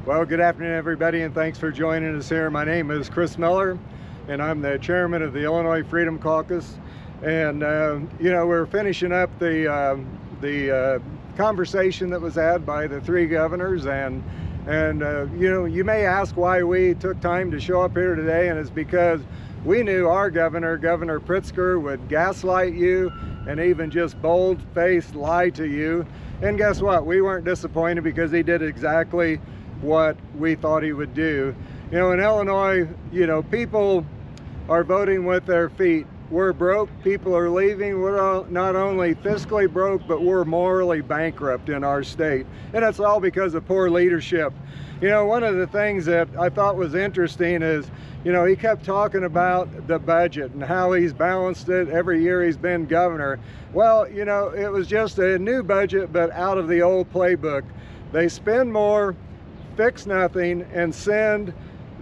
Well, good afternoon, everybody, and thanks for joining us here. My name is Chris Miller, and I'm the chairman of the Illinois Freedom Caucus. And we're finishing up the conversation that was had by the three governors, and you may ask why we took time to show up here today, and it's because we knew our Governor Pritzker, would gaslight you and even just bold-faced lie to you. And guess what? We weren't disappointed because he did exactly what we thought he would do. In Illinois, people are voting with their feet. We're broke, people are leaving. We're not only fiscally broke, but we're morally bankrupt in our state. And it's all because of poor leadership. One of the things that I thought was interesting is, he kept talking about the budget and how he's balanced it every year he's been governor. Well, it was just a new budget, but out of the old playbook. They spend more, fix nothing, and send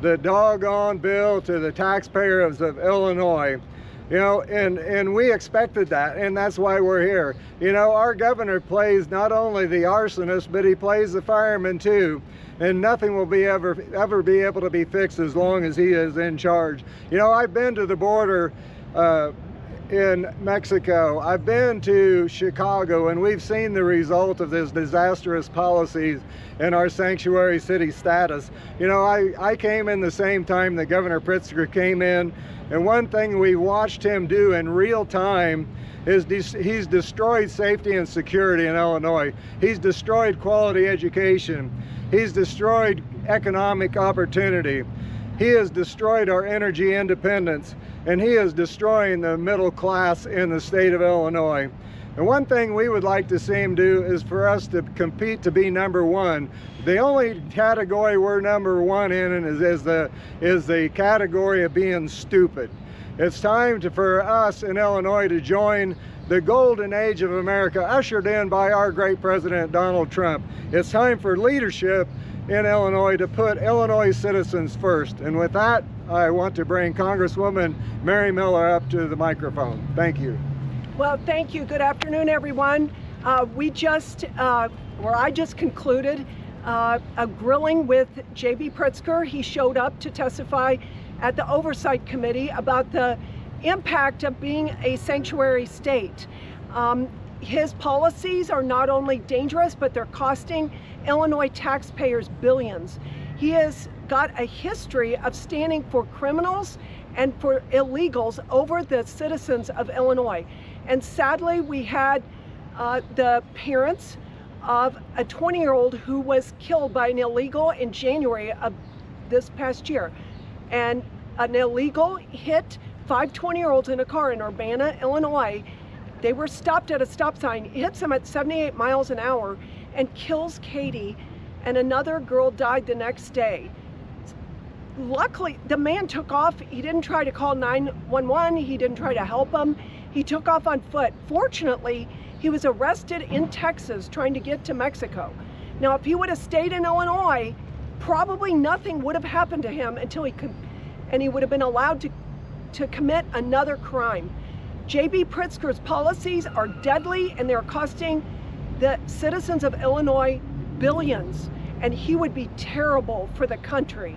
the doggone bill to the taxpayers of Illinois. And we expected that, and that's why we're here. Our governor plays not only the arsonist, but he plays the fireman too. And nothing will ever be able to be fixed as long as he is in charge. I've been to the border in Mexico. I've been to Chicago, and we've seen the result of this disastrous policies in our sanctuary city status. I came in the same time that Governor Pritzker came in, and one thing we watched him do in real time is he's destroyed safety and security in Illinois. He's destroyed quality education. He's destroyed economic opportunity. He has destroyed our energy independence, and he is destroying the middle class in the state of Illinois. And one thing we would like to see him do is for us to compete to be number one. The only category we're number one in is the category of being stupid. It's time for us in Illinois to join the golden age of America, ushered in by our great president, Donald Trump. It's time for leadership in Illinois to put Illinois citizens first. And with that, I want to bring Congresswoman Mary Miller up to the microphone. Thank you. Well, thank you. Good afternoon, everyone. I just concluded a grilling with JB Pritzker. He showed up to testify at the Oversight Committee about the impact of being a sanctuary state. His policies are not only dangerous, but they're costing Illinois taxpayers billions. He has got a history of standing for criminals and for illegals over the citizens of Illinois. And sadly, we had the parents of a 20-year-old who was killed by an illegal in January of this past year. And an illegal hit 5 20-year-olds in a car in Urbana, Illinois. They were stopped at a stop sign, hits them at 78 miles an hour, and kills Katie, and another girl died the next day. Luckily, the man took off. He didn't try to call 911. He didn't try to help him. He took off on foot. Fortunately, he was arrested in Texas trying to get to Mexico. Now, if he would have stayed in Illinois, probably nothing would have happened to him until he would have been allowed to commit another crime. JB Pritzker's policies are deadly, and they're costing the citizens of Illinois billions, and he would be terrible for the country.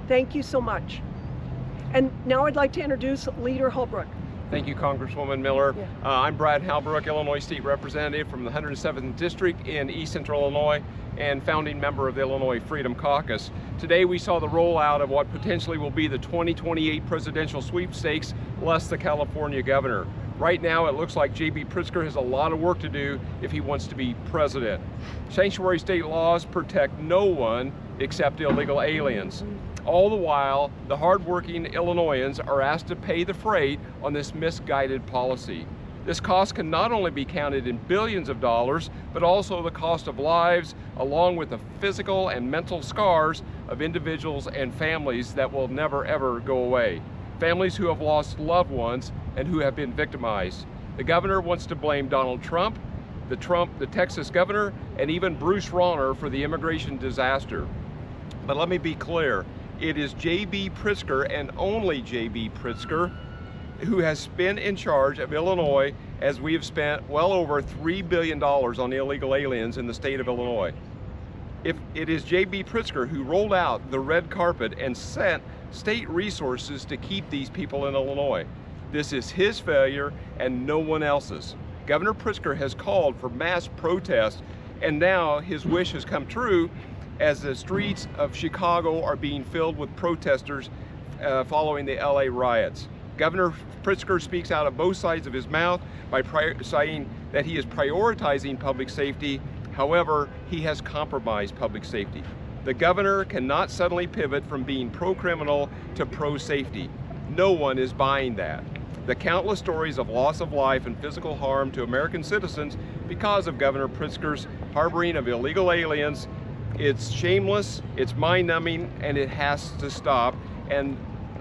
Thank you so much. And now I'd like to introduce Leader Holbrook. Thank you, Congresswoman Miller. Yeah. I'm Brad Halbrook, Illinois State Representative from the 107th District in East Central Illinois and founding member of the Illinois Freedom Caucus. Today we saw the rollout of what potentially will be the 2028 presidential sweepstakes, less the California governor. Right now it looks like JB Pritzker has a lot of work to do if he wants to be president. Sanctuary state laws protect no one except illegal aliens. All the while, the hardworking Illinoisans are asked to pay the freight on this misguided policy. This cost can not only be counted in billions of dollars, but also the cost of lives, along with the physical and mental scars of individuals and families that will never ever go away. Families who have lost loved ones and who have been victimized. The governor wants to blame Donald Trump, the Texas governor, and even Bruce Rauner for the immigration disaster. But let me be clear. It is JB Pritzker and only JB Pritzker who has been in charge of Illinois, as we have spent well over $3 billion on illegal aliens in the state of Illinois. If it is JB Pritzker who rolled out the red carpet and sent state resources to keep these people in Illinois. This is his failure and no one else's. Governor Pritzker has called for mass protests, and now his wish has come true as the streets of Chicago are being filled with protesters following the LA riots. Governor Pritzker speaks out of both sides of his mouth by saying that he is prioritizing public safety. However, he has compromised public safety. The governor cannot suddenly pivot from being pro-criminal to pro-safety. No one is buying that. The countless stories of loss of life and physical harm to American citizens because of Governor Pritzker's harboring of illegal aliens, it's shameless, it's mind-numbing, and it has to stop. And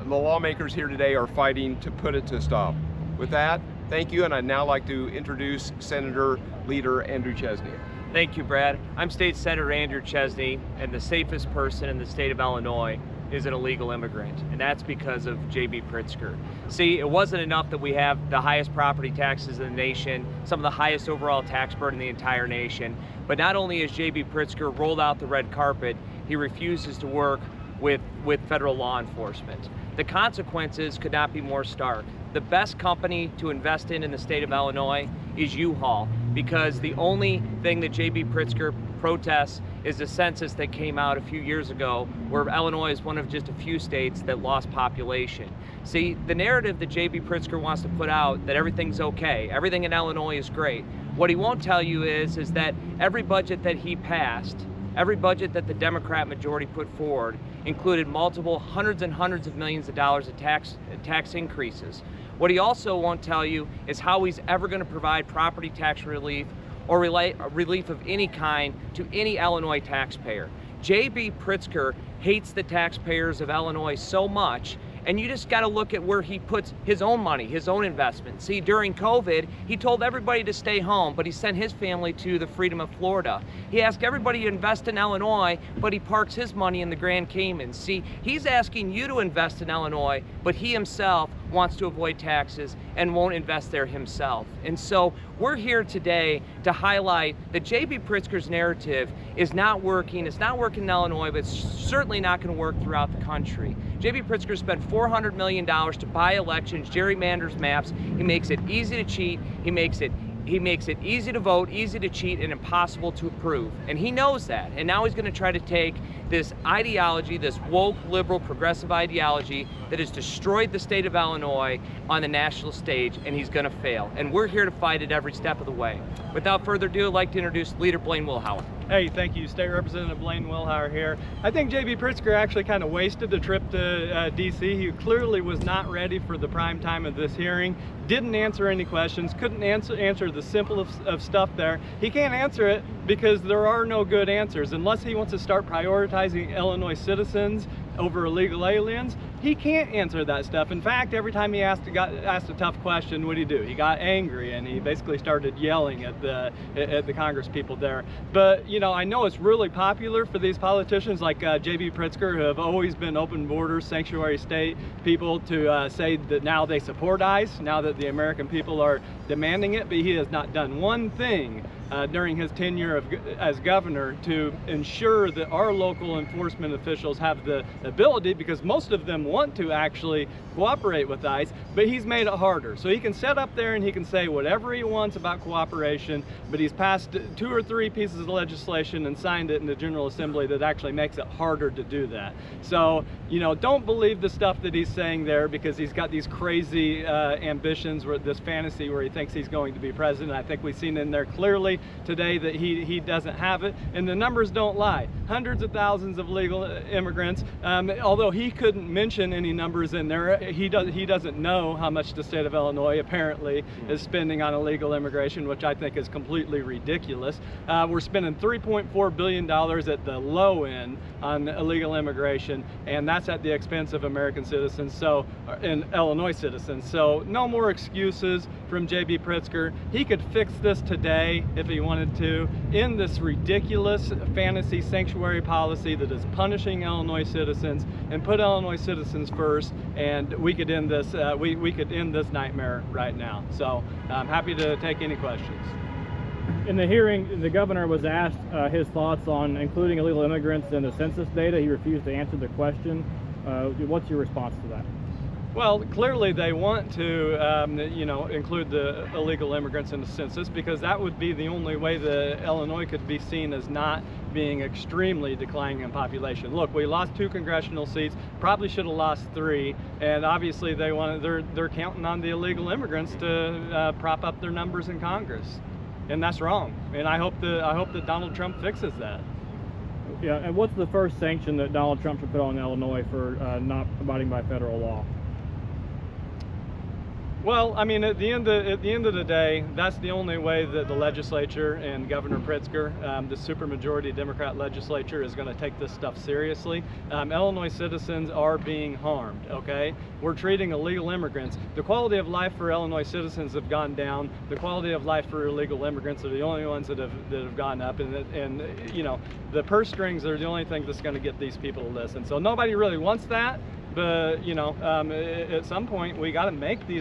the lawmakers here today are fighting to put it to stop. With that, thank you, and I'd now like to introduce Senator Leader Andrew Chesney. Thank you, Brad. I'm State Senator Andrew Chesney, and the safest person in the state of Illinois is an illegal immigrant, and that's because of JB Pritzker. See, it wasn't enough that we have the highest property taxes in the nation, some of the highest overall tax burden in the entire nation, but not only has JB Pritzker rolled out the red carpet, he refuses to work with federal law enforcement. The consequences could not be more stark. The best company to invest in the state of Illinois is U-Haul, because the only thing that JB Pritzker protests is the census that came out a few years ago, where Illinois is one of just a few states that lost population. See, the narrative that JB Pritzker wants to put out, that everything's okay, everything in Illinois is great, what he won't tell you is that every budget that he passed, every budget that the Democrat majority put forward, included multiple hundreds and hundreds of millions of dollars of tax increases. What he also won't tell you is how he's ever going to provide property tax relief or relief of any kind to any Illinois taxpayer. JB Pritzker hates the taxpayers of Illinois so much, and you just got to look at where he puts his own money, his own investment. See, during COVID, he told everybody to stay home, but he sent his family to the Freedom of Florida. He asked everybody to invest in Illinois, but he parks his money in the Grand Caymans. See, he's asking you to invest in Illinois, but he himself wants to avoid taxes and won't invest there himself. And so we're here today to highlight that JB Pritzker's narrative is not working. It's not working in Illinois, but it's certainly not going to work throughout the country. JB Pritzker spent $400 million to buy elections, gerrymanders maps. He makes it easy to cheat. He makes it easy to vote, easy to cheat, and impossible to approve. And he knows that. And now he's going to try to take this ideology, this woke, liberal, progressive ideology that has destroyed the state of Illinois on the national stage, and he's going to fail. And we're here to fight it every step of the way. Without further ado, I'd like to introduce Leader Blaine Wilhauer. Hey, thank you. State Representative Blaine Wilhauer here. I think JB Pritzker actually kind of wasted the trip to D.C. He clearly was not ready for the prime time of this hearing, didn't answer any questions, couldn't answer the simplest of stuff there. He can't answer it because there are no good answers. Unless he wants to start prioritizing Illinois citizens over illegal aliens, he can't answer that stuff. In fact, every time he got asked a tough question, what did he do? He got angry and he basically started yelling at the Congress people there. But you know, I know it's really popular for these politicians like JB Pritzker, who have always been open borders, sanctuary state people, to say that now they support ICE, now that the American people are demanding it, but he has not done one thing during his tenure as governor to ensure that our local enforcement officials have the ability, because most of them want to actually cooperate with ICE, but he's made it harder. So he can sit up there and he can say whatever he wants about cooperation, but he's passed 2 or 3 pieces of legislation and signed it in the General Assembly that actually makes it harder to do that. So, you know, don't believe the stuff that he's saying there, because he's got these crazy ambitions, this fantasy where he thinks he's going to be president. I think we've seen in there clearly today that he doesn't have it, and the numbers don't lie. Hundreds of thousands of legal immigrants, although he couldn't mention any numbers in there. He doesn't know how much the state of Illinois apparently is spending on illegal immigration, which I think is completely ridiculous. We're spending $3.4 billion at the low end on illegal immigration, and that's at the expense of American citizens, and Illinois citizens. So no more excuses from JB Pritzker. He could fix this today if he wanted to, in this ridiculous fantasy sanctuary policy that is punishing Illinois citizens, and put Illinois citizens first, and we could end this we could end this nightmare right now. So I'm happy to take any questions. In the hearing, the governor was asked his thoughts on including illegal immigrants in the census data. He refused to answer the question. What's your response to that? Well, clearly they want to, include the illegal immigrants in the census, because that would be the only way that Illinois could be seen as not being extremely declining in population. Look, we lost 2 congressional seats, probably should have lost 3, and obviously they're counting on the illegal immigrants to prop up their numbers in Congress, and that's wrong. And I hope that Donald Trump fixes that. Yeah, and what's the first sanction that Donald Trump should put on Illinois for not abiding by federal law? Well, I mean, at the end of the day, that's the only way that the legislature and Governor Pritzker, the supermajority Democrat legislature, is going to take this stuff seriously. Illinois citizens are being harmed, okay? We're treating illegal immigrants. The quality of life for Illinois citizens have gone down. The quality of life for illegal immigrants are the only ones that have gone up. And you know, the purse strings are the only thing that's going to get these people to listen. So nobody really wants that. But, you know, at some point we got to make these